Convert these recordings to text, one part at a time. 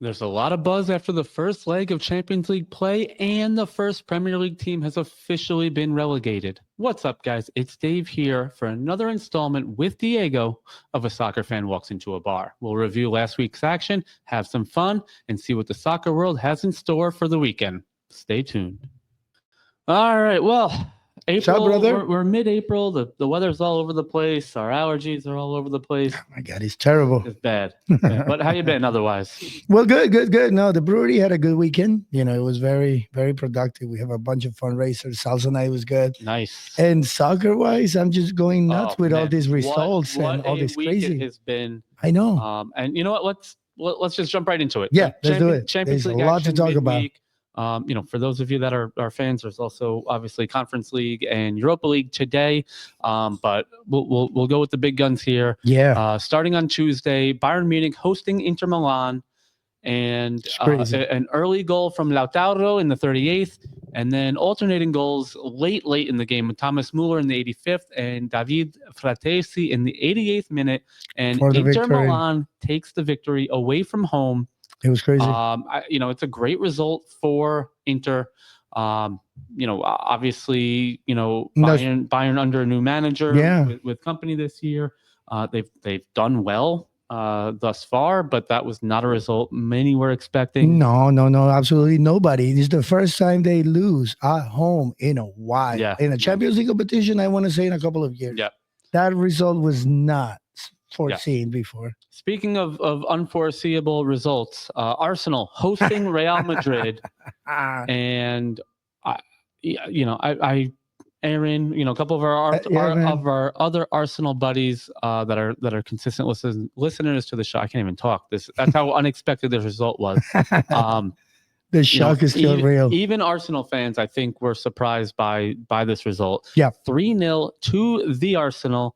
There's a lot of buzz after the first leg of Champions League play, and the first Premier League team has officially been relegated. What's up, guys? It's Dave here for another installment with Diego of A Soccer Fan Walks Into a Bar. We'll review last week's action, have some fun, and see what the soccer world has in store for the weekend. Stay tuned. All right, well, April, up, brother? We're mid-April. The weather's all over the place. Our allergies are all over the place. Oh my God, it's terrible. It's bad. Yeah. But how you been otherwise? Well, good. No, the brewery had a good weekend. You know, it was very, very productive. We have a bunch of fundraisers. Salsa night was good. Nice. And soccer-wise, I'm just going nuts with all these results what and all this week crazy. It has been. I know. And you know what? Let's just jump right into it. Yeah, let's do it. Champions There's League a lot to action talk about. midweek. For those of you that are fans, there's also obviously Conference League and Europa League today. But we'll go with the big guns here. Yeah. Starting on Tuesday, Bayern Munich hosting Inter Milan, and an early goal from Lautaro in the 38th, and then alternating goals late in the game with Thomas Müller in the 85th and David Fratesi in the 88th minute. And Inter Milan takes the victory away from home. It was crazy. It's a great result for Inter. Obviously, Bayern under a new manager with company this year. They've done well thus far, but that was not a result many were expecting. No, absolutely nobody. This is the first time they lose at home in a while. Yeah. In a Champions League competition, I want to say in a couple of years. Yeah. That result was not foreseen before. Speaking of unforeseeable results, Arsenal hosting Real Madrid, and Aaron, a couple of our other Arsenal buddies that are consistent listeners to the show. I can't even talk. That's how unexpected this result was. The shock is still real. Even Arsenal fans, I think, were surprised by this result. Yeah, 3-0 to the Arsenal.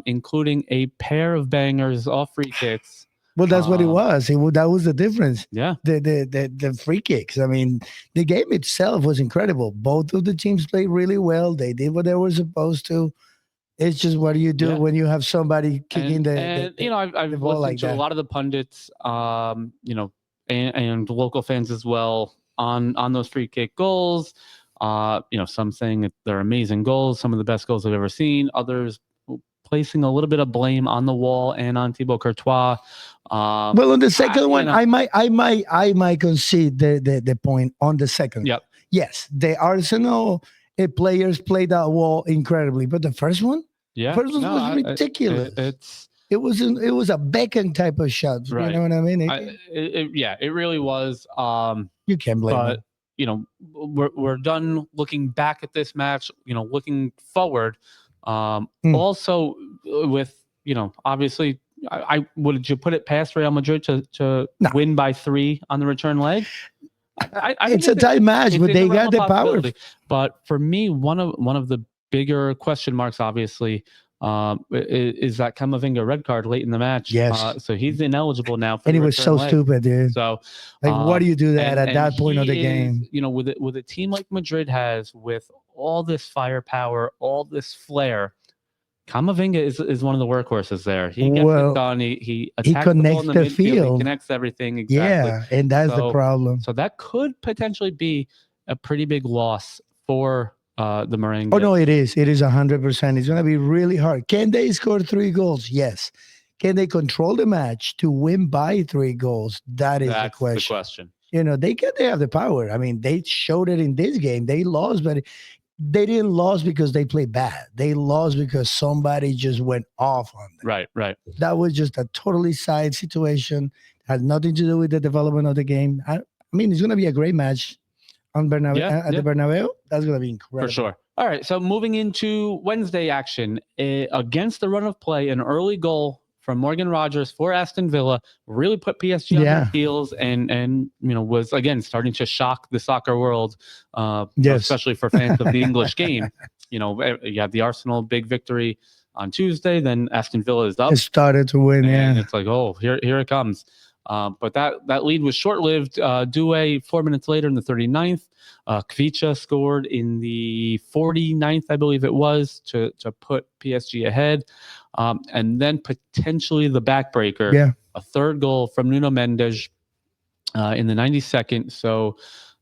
Including a pair of bangers off free kicks. Well, that's what it was. That was the difference. Yeah. The free kicks. I mean, the game itself was incredible. Both of the teams played really well. They did what they were supposed to. It's just what do you do when you have somebody kicking I've listened like to that. A lot of the pundits, and local fans as well on those free kick goals. Some saying that they're amazing goals, some of the best goals I've ever seen. Others placing a little bit of blame on the wall and on Thibaut Courtois. Well, on the second one, I might concede the point on the second. Yep. Yes, the Arsenal players played that wall incredibly, but the first one, was ridiculous. It was a Beckham type of shot. Right. You know what I mean? It really was. You can't blame it. We're done looking back at this match. Looking forward. Also, with obviously, would you put it past Real Madrid to win by 3 on the return leg? It's a tight match, but they got the power. But for me, one of the bigger question marks, obviously, is that Camavinga red card late in the match. Yes. So he's ineligible now. And he was so stupid, dude. So, why do you do that at that point of the game? With a team like Madrid has, with all this firepower, all this flair, Camavinga is one of the workhorses there. He gets it done. He connects the midfield. He connects everything. Exactly. Yeah, and that's the problem. So that could potentially be a pretty big loss for the Merengue. Oh no, it is. It is 100%. It's going to be really hard. Can they score 3 goals? Yes. Can they control the match to win by 3 goals? That's the question. They have the power. I mean, they showed it in this game. They lost, but they didn't lose because they played bad. They lost because somebody just went off on them. Right. That was just a totally side situation. Had nothing to do with the development of the game. I mean, it's going to be a great match on Bernabeu, the Bernabeu. That's going to be incredible. For sure. All right, so moving into Wednesday action, against the run of play, an early goal from Morgan Rogers for Aston Villa really put PSG on their heels and was again starting to shock the soccer world, especially for fans of the English game. You have the Arsenal big victory on Tuesday, then Aston Villa is up. It started to win, and it's like, oh, here it comes. But that lead was short-lived. Doué 4 minutes later in the 39th. Kvicha scored in the 49th, I believe it was, to put PSG ahead. And then potentially the backbreaker, a third goal from Nuno Mendes in the 92nd. So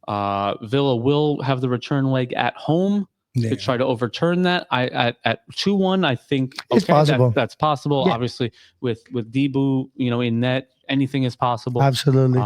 Villa will have the return leg at home to try to overturn that. At 2-1, I think it's possible. That's possible. Yeah. Obviously, with Debu, in net, anything is possible. Absolutely.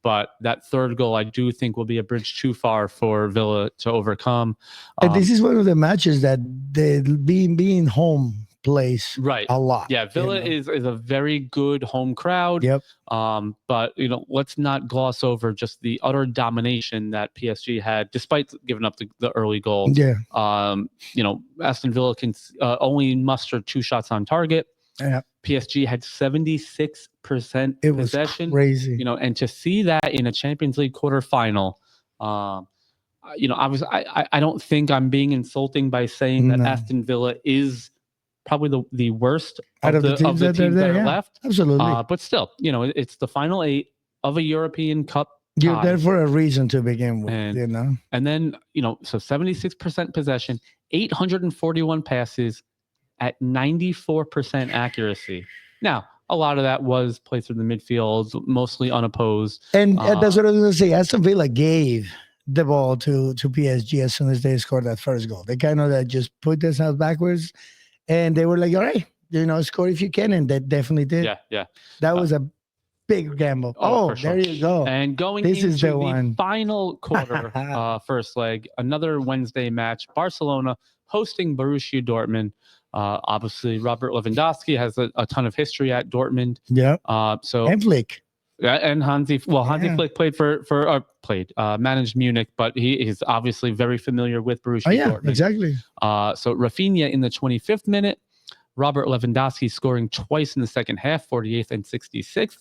But that third goal, I do think, will be a bridge too far for Villa to overcome. And this is one of the matches that being home plays a lot. Yeah, Villa is a very good home crowd. Yep. But let's not gloss over just the utter domination that PSG had, despite giving up the early goal. Yeah. Aston Villa can only muster 2 shots on target. Yeah. PSG had 76% possession. It was crazy. And to see that in a Champions League quarterfinal, I don't think I'm being insulting by saying that Aston Villa is probably the worst of the teams that are left. Absolutely. But still, it's the final 8 of a European Cup. You're there for a reason to begin with, And then, so 76% possession, 841 passes at 94% accuracy. Now, a lot of that was played through the midfield, mostly unopposed. And that's what I was going to say. Aston Villa gave the ball to PSG as soon as they scored that first goal. They kind of just put themselves backwards, and they were like, all right, score if you can, and they definitely did. Yeah. That was a big gamble. Sure. There you go. And going into the final quarter, first leg, another Wednesday match, Barcelona hosting Borussia Dortmund. Obviously, Robert Lewandowski has a ton of history at Dortmund. Yeah. And Flick. Yeah, and Hansi Flick played managed Munich, but he is obviously very familiar with Borussia Dortmund. Exactly. So Rafinha in the 25th minute, Robert Lewandowski scoring twice in the second half, 48th and 66th,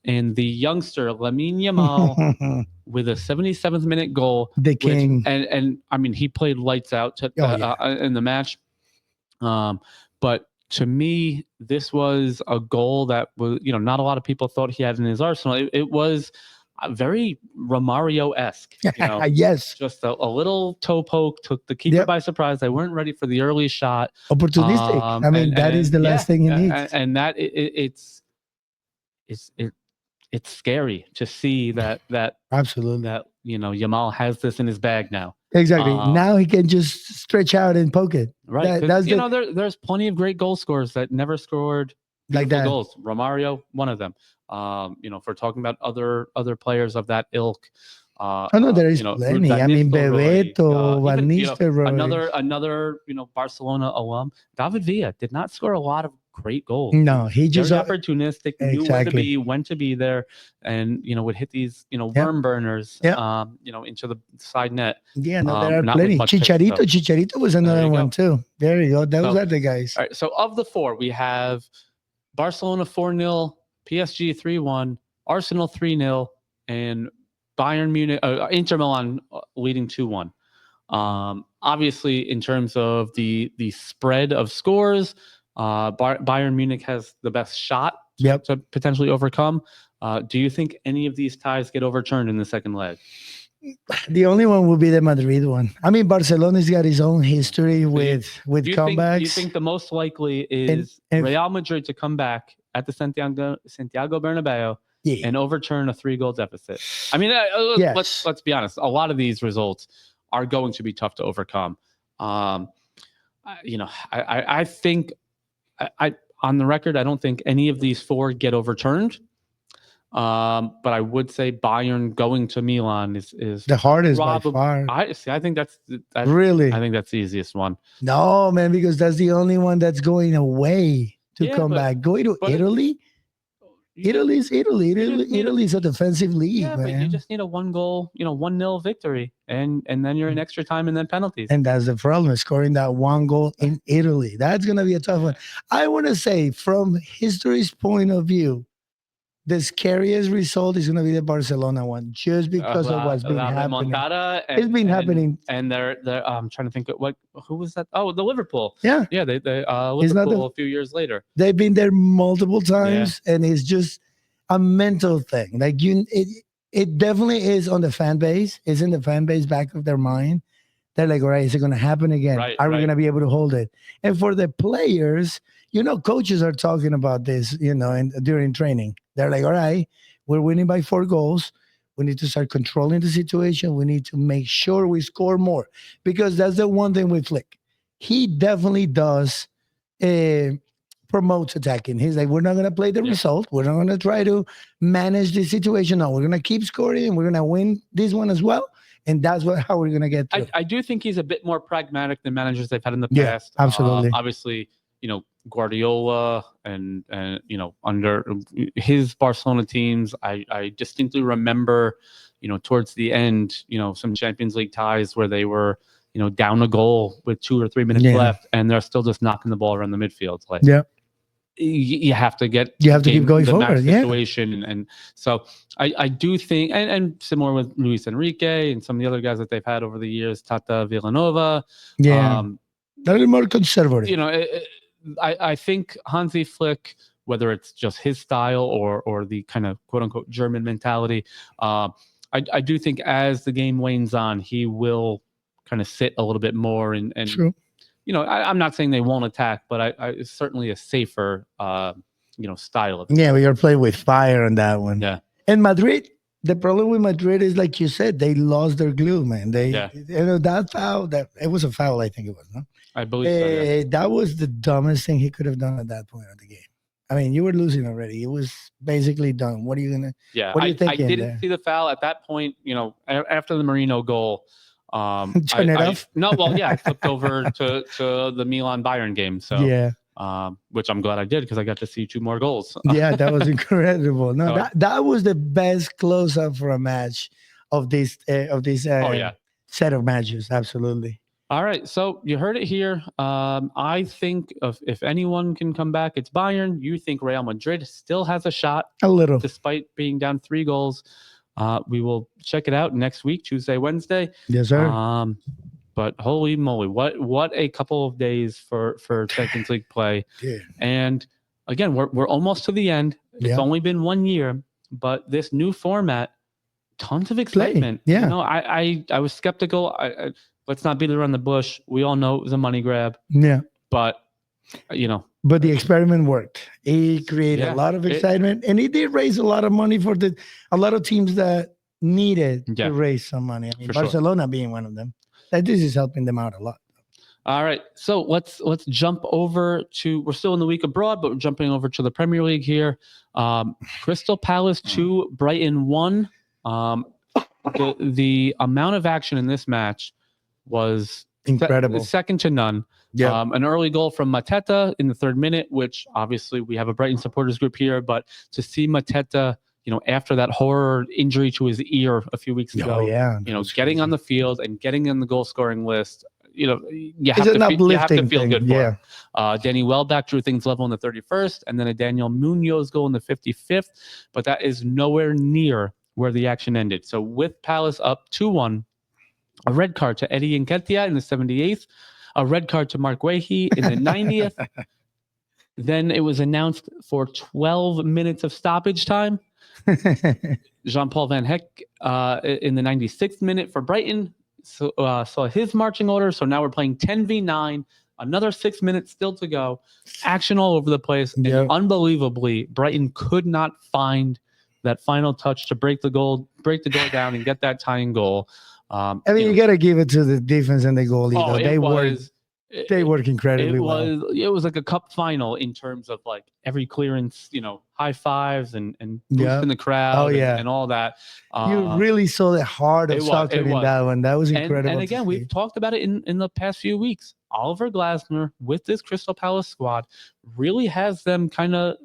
and the youngster Lamine Yamal with a 77th minute goal. The king. And I mean, he played lights out in the match. But to me, this was a goal that was, not a lot of people thought he had in his arsenal. It was very Romario-esque. Yes. Just a little toe poke, took the keeper by surprise. They weren't ready for the early shot. Opportunistic. That is the last thing you need. And that it's scary to see that absolutely that Yamal has this in his bag now. Exactly. Now he can just stretch out and poke it. Right. There's plenty of great goal scorers that never scored like that. Goals. Romario, one of them. If we're talking about other players of that ilk. There is plenty. I mean, Bebeto, Van Nistelrooy. Another Barcelona alum, David Villa, did not score a lot of great goals. No, he just very opportunistic, knew when to be there, and would hit these worm burners into the side net. Yeah, there are plenty. Chicharito was another one too. There you go. Those are the guys. All right, so of the 4, we have Barcelona 4-0, PSG 3-1, Arsenal 3-0, and Bayern Munich, Inter Milan leading 2-1. Obviously, in terms of the spread of scores, Bayern Munich has the best shot to potentially overcome. Do you think any of these ties get overturned in the second leg? The only one will be the Madrid one. I mean, Barcelona's got his own history with comebacks. Do you think the most likely is Real Madrid to come back at the Santiago Bernabeu and overturn a 3-goal deficit? I mean, let's be honest. A lot of these results are going to be tough to overcome. I think, on the record, I don't think any of these 4 get overturned. But I would say Bayern going to Milan is the hardest by far. I think that's really. I think that's the easiest one. No, man, because that's the only one that's going away to come back. Going to Italy. Italy's Italy. Italy's a defensive league, man. But you just need a 1-goal, 1-0 victory, and then you're in extra time and then penalties. And that's the problem, scoring that 1 goal in Italy. That's gonna be a tough one. I want to say, from history's point of view, the scariest result is going to be the Barcelona one, just because of what's been happening. It's been happening, and they're. I'm trying to think of who was that? Oh, the Liverpool. Yeah. They Liverpool a few years later. They've been there multiple times, and it's just a mental thing. Like it definitely is on the fan base. It's in the fan base back of their mind. They're like, all right, is it going to happen again? Are we going to be able to hold it? And for the players, coaches are talking about this, and during training. They're like, all right, we're winning by 4 goals. We need to start controlling the situation. We need to make sure we score more, because that's the one thing with Flick. He definitely does promotes attacking. He's like, we're not going to play the result. We're not going to try to manage the situation. No, we're going to keep scoring and we're going to win this one as well. And that's how we're going to get through. I do think he's a bit more pragmatic than managers they've had in the past. Absolutely. Obviously, Guardiola and under his Barcelona teams, I distinctly remember, towards the end, some Champions League ties where they were, down a goal with 2 or 3 minutes left, and they're still just knocking the ball around the midfield. Like, you have to keep going forward. Situation. And so I do think, and similar with Luis Enrique and some of the other guys that they've had over the years, Tata Villanova. They're a little more conservative. I think Hansi Flick, whether it's just his style or the kind of quote unquote German mentality, I do think as the game wanes on, he will kind of sit a little bit more and True. I'm not saying they won't attack, but it's certainly a safer, style of it. Yeah, we got to play with fire on that one. Yeah. And Madrid, the problem with Madrid is, like you said, they lost their glue, man. That foul, it was a foul, I think it was, no? I believe so, yeah. That was the dumbest thing he could have done at that point of the game. I mean, you were losing already. It was basically done. What are you gonna? Yeah, what are you thinking? I didn't see the foul at that point. After the Marino goal. Turn it off? No, well, yeah, I flipped over to the Milan Bayern game. So which I'm glad I did, because I got to see 2 more goals. Yeah, that was incredible. No, that was the best close up for a match of this set of matches. Absolutely. All right, so you heard it here. I think if anyone can come back, it's Bayern. You think Real Madrid still has a shot, a little, despite being down 3 goals. We will check it out next week, Tuesday, Wednesday. Yes, sir. But holy moly, what a couple of days for Champions League play. Yeah. And again, we're almost to the end. It's only been 1 year, but this new format, tons of excitement. Yeah. I was skeptical. Let's not beat around the bush. We all know it was a money grab. Yeah. But But the experiment worked. It created a lot of excitement, and it did raise a lot of money for a lot of teams that needed to raise some money. I mean, Barcelona being one of them. This is helping them out a lot. All right, so let's jump over to. We're still in the week abroad, but we're jumping over to the Premier League here. Crystal Palace 2, Brighton 1. The amount of action in this match was incredible, second to none. Yeah. An early goal from Mateta in the 3rd minute, which obviously we have a Brighton supporters group here, but to see Mateta, after that horror injury to his ear a few weeks ago, getting on the field and getting on the goal scoring list, you have to feel good for him. Danny Welbeck drew things level in the 31st, and then a Daniel Munoz goal in the 55th, but that is nowhere near where the action ended. So with Palace up 2-1, a red card to Eddie Nketiah in the 78th, a red card to Mark Wehi in the 90th. Then it was announced for 12 minutes of stoppage time. Jean-Paul Van Heck in the 96th minute for Brighton saw his marching order. So now we're playing 10v9. Another 6 minutes still to go. Action all over the place. And unbelievably, Brighton could not find that final touch to break the door down and get that tying goal. You got to give it to the defense and the goalie. They work incredibly well. It was like a cup final in terms of like every clearance, high fives and boosting the crowd and all that. You really saw the heart of soccer in that one. That was incredible. And again, we've talked about it in the past few weeks. Oliver Glasner with this Crystal Palace squad really has them kind of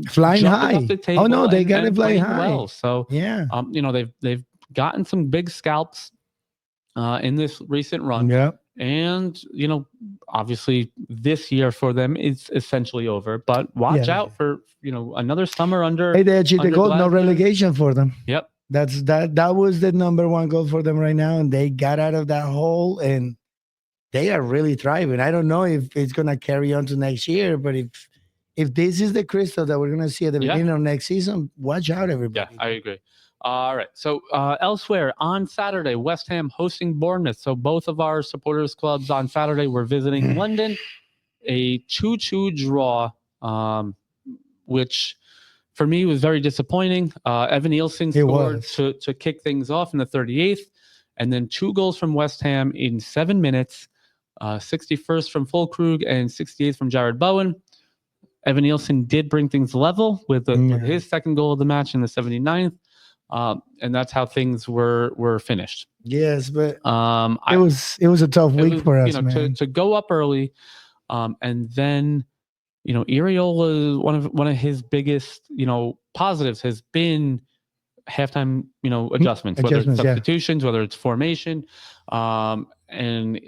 flying high. Oh no, they got to fly high. Well. So they've gotten some big scalps in this recent run. Yeah. And, obviously this year for them is essentially over, but watch out for, another summer under. Hey, they achieved the goal, no relegation for them. Yep. That was the number 1 goal for them right now. And they got out of that hole and they are really thriving. I don't know if it's going to carry on to next year, but if this is the Crystal that we're going to see at the beginning of next season, watch out, everybody. Yeah, I agree. All right. So elsewhere on Saturday, West Ham hosting Bournemouth. So both of our supporters clubs on Saturday were visiting London. A 2-2 draw, which for me, was very disappointing. Evan Nielsen scored to kick things off in the 38th, and then 2 goals from West Ham in 7 minutes, 61st from Fulkrug and 68th from Jared Bowen. Evan Nielsen did bring things level with his second goal of the match in the 79th, and that's how things were finished. Yes, but it was a tough week for us, man. To go up early, and then Iriola, one of his biggest positives has been halftime adjustments, whether it's substitutions, whether it's formation, and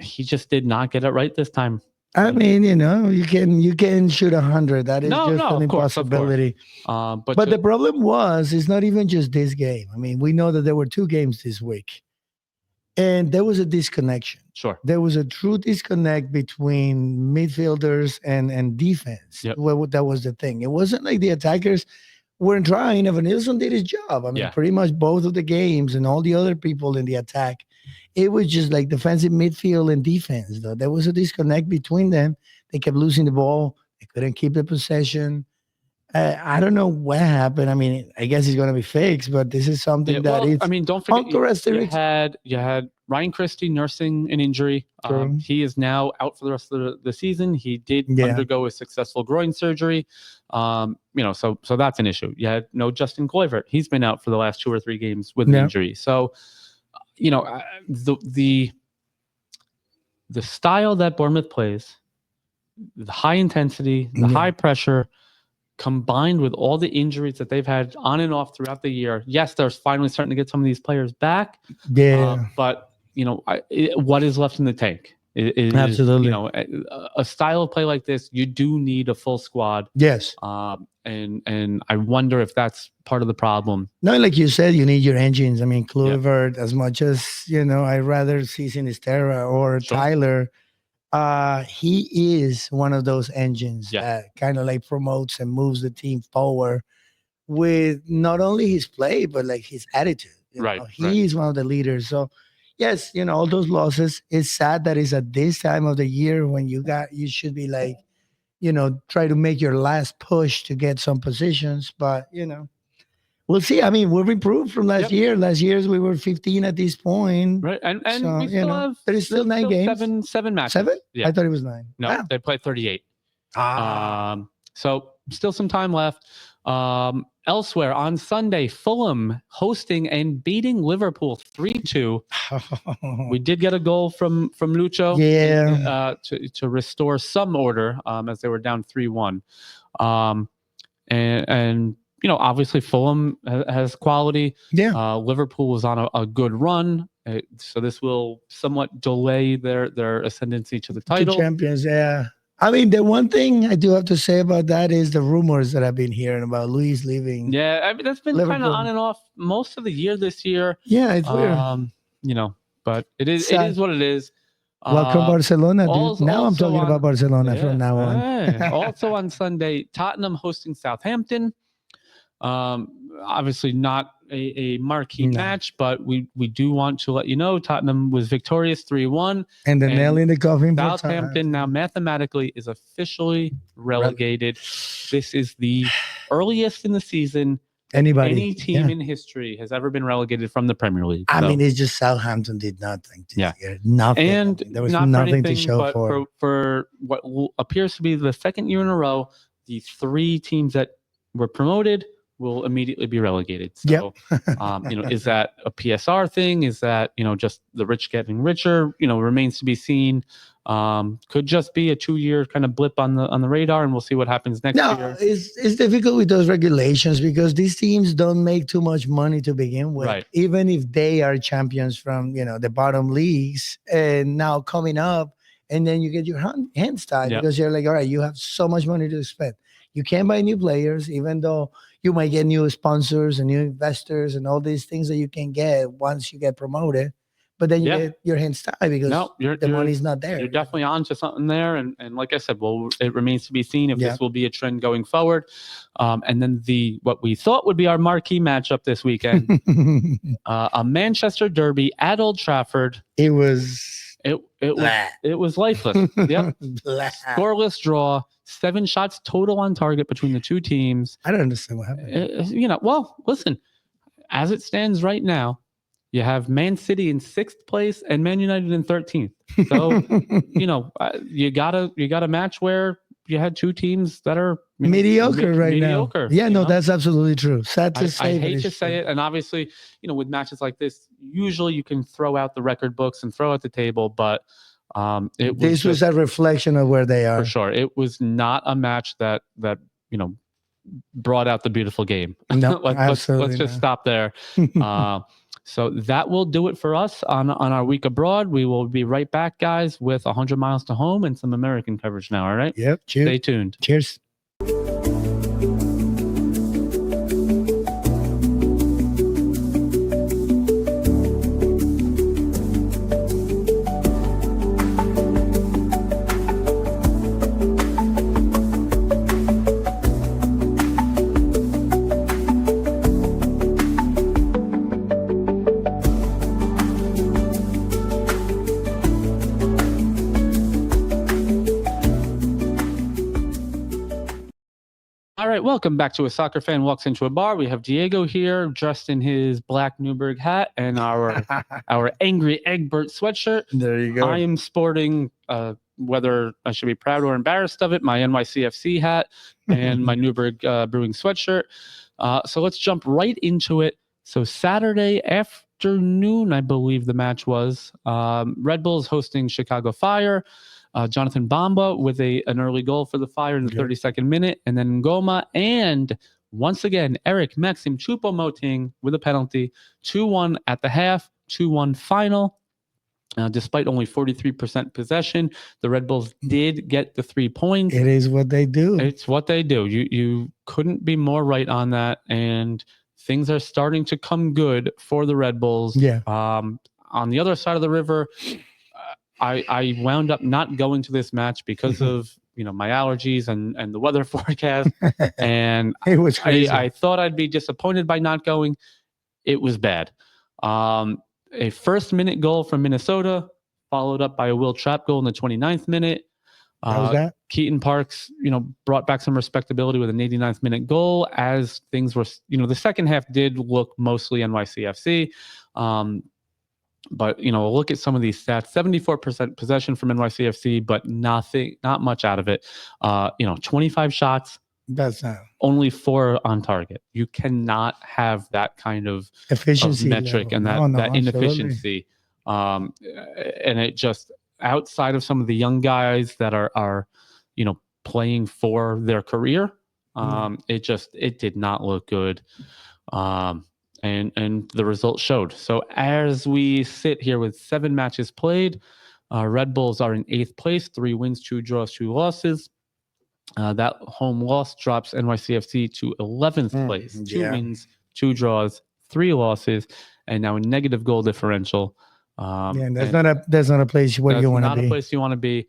he just did not get it right this time. I mean, you can shoot 100. That is just an impossibility. But the problem it's not even just this game. I mean, we know that there were 2 games this week, and there was a disconnection. Sure, there was a true disconnect between midfielders and defense. Yep. Well, that was the thing. It wasn't like the attackers weren't trying. Evan Nielsen did his job. I mean, pretty much both of the games and all the other people in the attack. It was just like defensive midfield and defense, though. There was a disconnect between them. They kept losing the ball. They couldn't keep the possession. I don't know what happened. I mean, I guess it's going to be fixed, but this is something don't forget you had Ryan Christie nursing an injury. He is now out for the rest of the season. He did undergo a successful groin surgery. So that's an issue. You had Justin Kluivert. He's been out for the last 2 or 3 games with an injury. So, the style that Bournemouth plays, the high intensity, the high pressure, combined with all the injuries that they've had on and off throughout the year. Yes, they're finally starting to get some of these players back. But what is left in the tank? Absolutely. A style of play like this, you do need a full squad. Yes. And I wonder if that's part of the problem. No, like you said, you need your engines. I mean, Kluivert, as much as, I'd rather see Sinisterra or Tyler, he is one of those engines that kind of like promotes and moves the team forward with not only his play, but like his attitude. He is one of the leaders. So, yes, all those losses. It's sad that it's at this time of the year when you should be like, try to make your last push to get some positions. But, we'll see. I mean, we've improved from last year. Last year, we were 15 at this point. Right. And so, we still have there is still 9 games. 7 matches. 7? Yeah. I thought it was 9. No, they played 38. So still some time left. Elsewhere on Sunday, Fulham hosting and beating Liverpool 3-2. We did get a goal from Lucho to restore some order as they were down 3-1. And obviously Fulham has quality. Liverpool was on a good run. So this will somewhat delay their ascendancy to the title. The champions, I mean, the one thing I do have to say about that is the rumors that I've been hearing about Luis leaving. Yeah, I mean, that's been kind of on and off most of the year this year. Yeah, it's weird. But it is what it is. Welcome Barcelona, dude. Now I'm talking about Barcelona from now on. Also on Sunday, Tottenham hosting Southampton. Obviously not a marquee match, but we do want to let you know Tottenham was victorious 3-1. And the nail in the coffin. Southampton now mathematically is officially relegated. This is the earliest in the season any team in history has ever been relegated from the Premier League. I mean, it's just Southampton did nothing this year. Nothing. And there was nothing to show for what appears to be the second year in a row, the 3 teams that were promoted will immediately be relegated. So, is that a PSR thing? Is that, just the rich getting richer? Remains to be seen. Could just be a 2-year kind of blip on the radar, and we'll see what happens next year. It's difficult with those regulations because these teams don't make too much money to begin with. Right. Even if they are champions from, the bottom leagues, and now coming up, and then you get your hands tied because you're like, all right, you have so much money to spend. You can't buy new players, even though you might get new sponsors and new investors and all these things that you can get once you get promoted. But then you get your hands tied because the money's not there. You're definitely on to something there. And like I said, it remains to be seen if this will be a trend going forward. And then what we thought would be our marquee matchup this weekend, a Manchester derby at Old Trafford. It was lifeless. Yep. Scoreless draw. 7 shots total on target between the two teams. I don't understand what happened. Well, listen, as it stands right now, you have Man City in 6th place and Man United in 13th. So, you got a match where you had two teams that are mediocre right mediocre. Now. Yeah, no, that's absolutely true. Sad to say. I hate to say it. And obviously, with matches like this, usually you can throw out the record books and throw out the table, but this was a reflection of where they are. For sure. It was not a match that brought out the beautiful game. No, let's just stop there. So that will do it for us on our week abroad. We will be right back, guys, with 100 miles to home and some American coverage now. All right. Yep. Cheers. Stay tuned. Cheers. All right, welcome back to A Soccer Fan Walks Into a Bar. We have Diego here, dressed in his black Newberg hat and our Angry Egbert sweatshirt. There you go. I am sporting, whether I should be proud or embarrassed of it, my NYCFC hat and my Newberg Brewing sweatshirt. So let's jump right into it. So Saturday afternoon, I believe the match was, Red Bulls hosting Chicago Fire. Jonathan Bamba with an early goal for the Fire in the 32nd minute, and then Ngoma, and once again Eric Maxim Choupo-Moting with a penalty. 2-1 at the half, 2-1 final. Despite only 43% possession, the Red Bulls did get the 3 points. It is what they do. It's what they do. You couldn't be more right on that, and things are starting to come good for the Red Bulls. Yeah. On the other side of the river, I wound up not going to this match because of my allergies and the weather forecast, and it was crazy. I thought I'd be disappointed by not going. It was bad. A first-minute goal from Minnesota, followed up by a Will Trapp goal in the 29th minute. How was that? Keaton Parks, brought back some respectability with an 89th minute goal. As things were, the second half did look mostly NYCFC. But look at some of these stats: 74% possession from NYCFC, but not much out of it. 25 shots. That's not only 4 on target. You cannot have that kind of efficiency metric and that inefficiency. And it just, outside of some of the young guys that are playing for their career, it did not look good. And the results showed. So as we sit here with 7 matches played, Red Bulls are in 8th place, 3 wins, 2 draws, 2 losses. That home loss drops NYCFC to 11th place, 2 wins, 2 draws, 3 losses, and now a negative goal differential. That's not a place where you want to be. Not a place you want to be.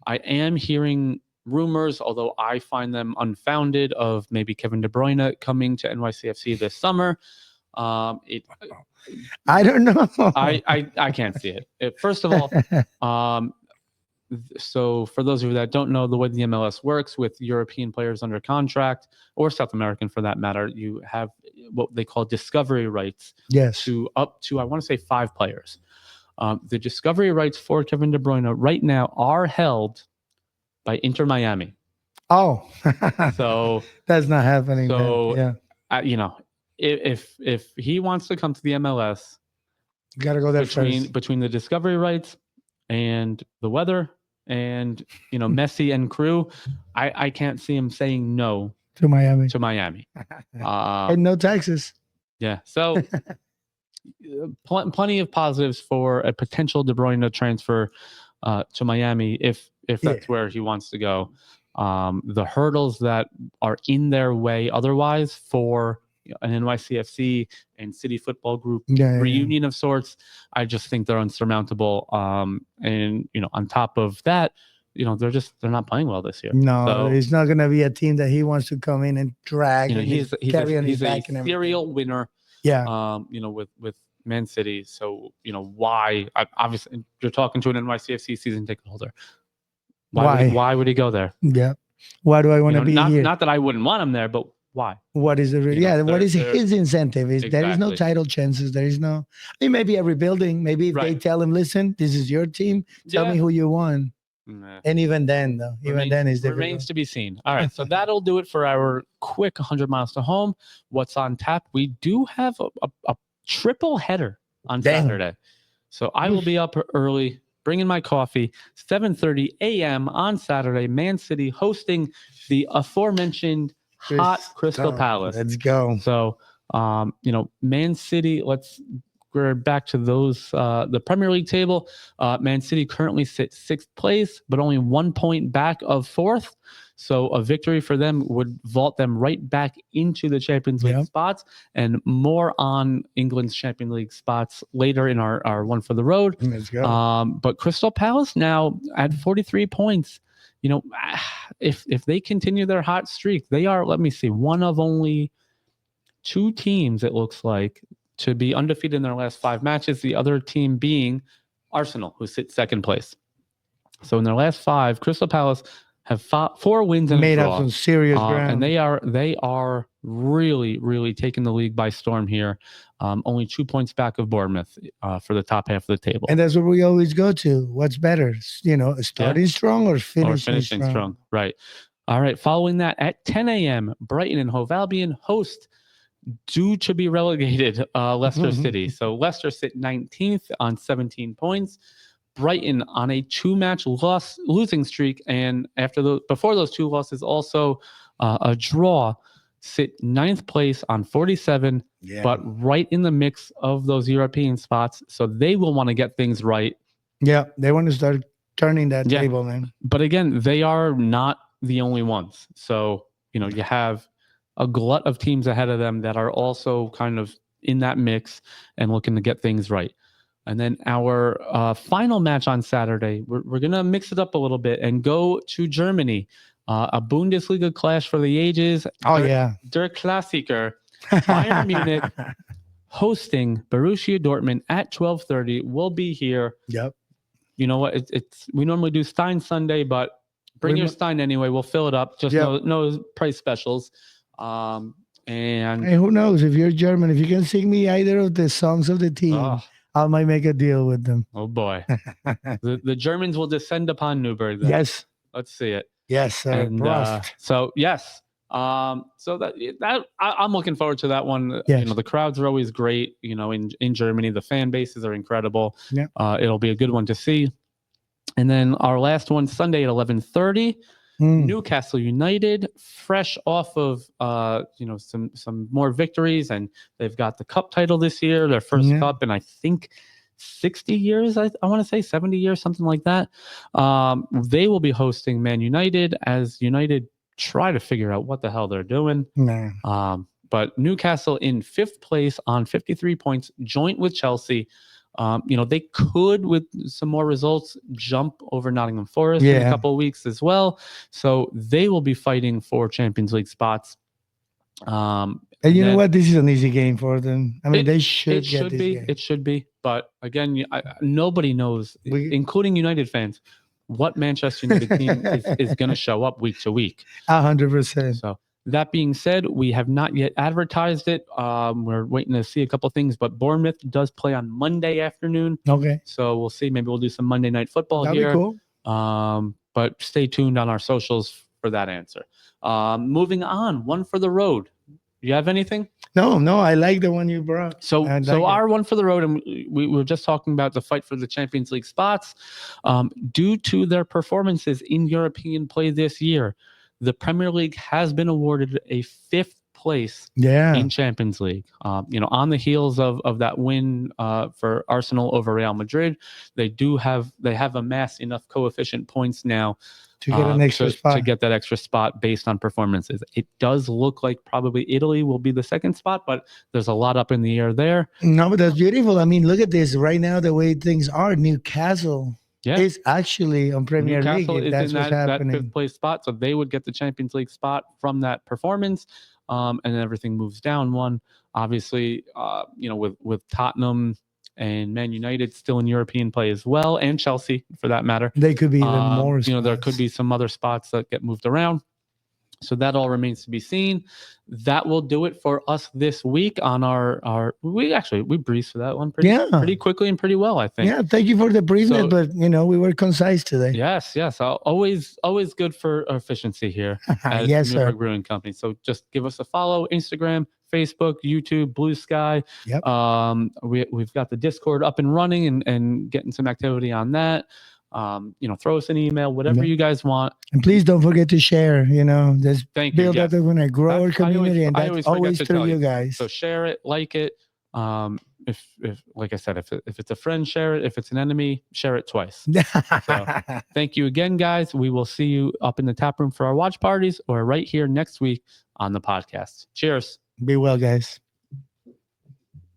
I am hearing rumors, although I find them unfounded, of maybe Kevin De Bruyne coming to NYCFC this summer. I don't know. I can't see it. First of all, so for those of you that don't know the way the MLS works with European players under contract, or South American for that matter, you have what they call discovery rights. Yes. To up to, I want to say, 5 players. The discovery rights for Kevin De Bruyne right now are held by Inter Miami. Oh, so that's not happening. So yeah. If he wants to come to the MLS, you got to go there between the discovery rights and the weather and Messi and crew, I can't see him saying no to Miami. And no taxes. Yeah. So plenty of positives for a potential De Bruyne transfer to Miami if that's where he wants to go. The hurdles that are in their way otherwise for an NYCFC and City Football Group reunion of sorts, I just think they're unsurmountable. And on top of that, they're not playing well this year. No, so, it's not going to be a team that he wants to come in and drag. He's a serial winner. Yeah. With Man City. So why? Obviously, you're talking to an NYCFC season ticket holder. Why would he go there? Yeah. Why do I want to be here? Not that I wouldn't want him there, but why? What is the what is his incentive? There is no title chances. There is no. I mean, maybe a rebuilding. Maybe if they tell him, listen, this is your team. Tell me who you want. Nah. And even then, though, is difficult. Remains to be seen. All right, so that'll do it for our quick 100 miles to home. What's on tap? We do have a triple header on Saturday, so I will be up early, bringing my coffee. 7:30 a.m. on Saturday. Man City hosting the aforementioned hot Crystal Palace. Let's go. So, Man City. We're back to those, the Premier League table. Man City currently sits 6th place, but only 1 point back of 4th. So a victory for them would vault them right back into the Champions League spots, and more on England's Champions League spots later in our one for the road. Let's go. But Crystal Palace now at 43 points. If they continue their hot streak, they are, let me see, one of only 2 teams, it looks like, to be undefeated in their last 5 matches, the other team being Arsenal, who sits 2nd place. So in their last 5, Crystal Palace have 4 wins and made a draw. Up some serious ground. And they are really, really taking the league by storm here. Only 2 points back of Bournemouth for the top half of the table. And that's what we always go to. What's better, starting strong or finishing strong? Right. All right. Following that, at 10 a.m., Brighton and Hove Albion host due to be relegated Leicester City. So Leicester sit 19th on 17 points. Brighton on a 2-match losing streak, and before those 2 losses, also a draw, sit 9th place on 47, but right in the mix of those European spots. So they will want to get things right. Yeah, they want to start turning that table, man. But again, they are not the only ones. So you have a glut of teams ahead of them that are also kind of in that mix and looking to get things right. And then our final match on Saturday, we're going to mix it up a little bit and go to Germany. A Bundesliga clash for the ages. Der Klassiker. Bayern Munich hosting Borussia Dortmund at 12:30. We'll be here. Yep. You know what? We normally do Stein Sunday, but bring your Stein anyway. We'll fill it up. Just no price specials. And hey, who knows, if you're German, if you can sing me either of the songs of the team, I might make a deal with them. Oh boy. the Germans will descend upon Newburgh then. Yes, let's see it. Yes, sir. And, so yes, so that I'm looking forward to that one. Yes. The crowds are always great. In Germany, the fan bases are incredible. It'll be a good one to see. And then our last one, Sunday at 11:30. Newcastle United, fresh off of some more victories, and they've got the cup title this year, their first cup in I think 60 years. I want to say 70 years, something like that. They will be hosting Man United as United try to figure out what the hell they're doing. But Newcastle in 5th place on 53 points, joint with Chelsea. They could, with some more results, jump over Nottingham Forest in a couple of weeks as well. So they will be fighting for Champions League spots. And you know what? This is an easy game for them. I mean, they should get this game. It should be. But again, nobody knows, including United fans, what Manchester United team is going to show up week to week. 100%. So that being said, we have not yet advertised it. We're waiting to see a couple things, but Bournemouth does play on Monday afternoon. Okay. So we'll see. Maybe we'll do some Monday Night Football That'd here. Be cool. But stay tuned on our socials for that answer. Moving on, one for the road. You have anything? No, I like the one you brought. So our one for the road, and we were just talking about the fight for the Champions League spots. Due to their performances in European play this year, the Premier League has been awarded a 5th place in Champions League. On the heels of that win for Arsenal over Real Madrid, they have amassed enough coefficient points now to get an extra spot. To get that extra spot based on performances. It does look like probably Italy will be the 2nd spot, but there's a lot up in the air there. No, but that's beautiful. I mean, look at this right now, the way things are. Newcastle is actually on Premier Newcastle League. That's what's happening. That 5th place spot, so they would get the Champions League spot from that performance, and then everything moves down one. Obviously, with Tottenham and Man United still in European play as well, and Chelsea for that matter. They could be even more. There could be some other spots that get moved around. So that all remains to be seen. That will do it for us this week on we breezed through that one pretty quickly and pretty well, I think. Yeah, thank you for the briefness, but we were concise today. Yes. Always good for efficiency here at yes, Newburgh Brewing Company. So just give us a follow: Instagram, Facebook, YouTube, Blue Sky. Yep. We've got the Discord up and running and getting some activity on that. Throw us an email, whatever you guys want. And please don't forget to share, this build up and want to grow our community, and that's always through you guys. So share it, like it. If like I said, if it's a friend, share it. If it's an enemy, share it twice. So thank you again, guys. We will see you up in the tap room for our watch parties or right here next week on the podcast. Cheers. Be well, guys.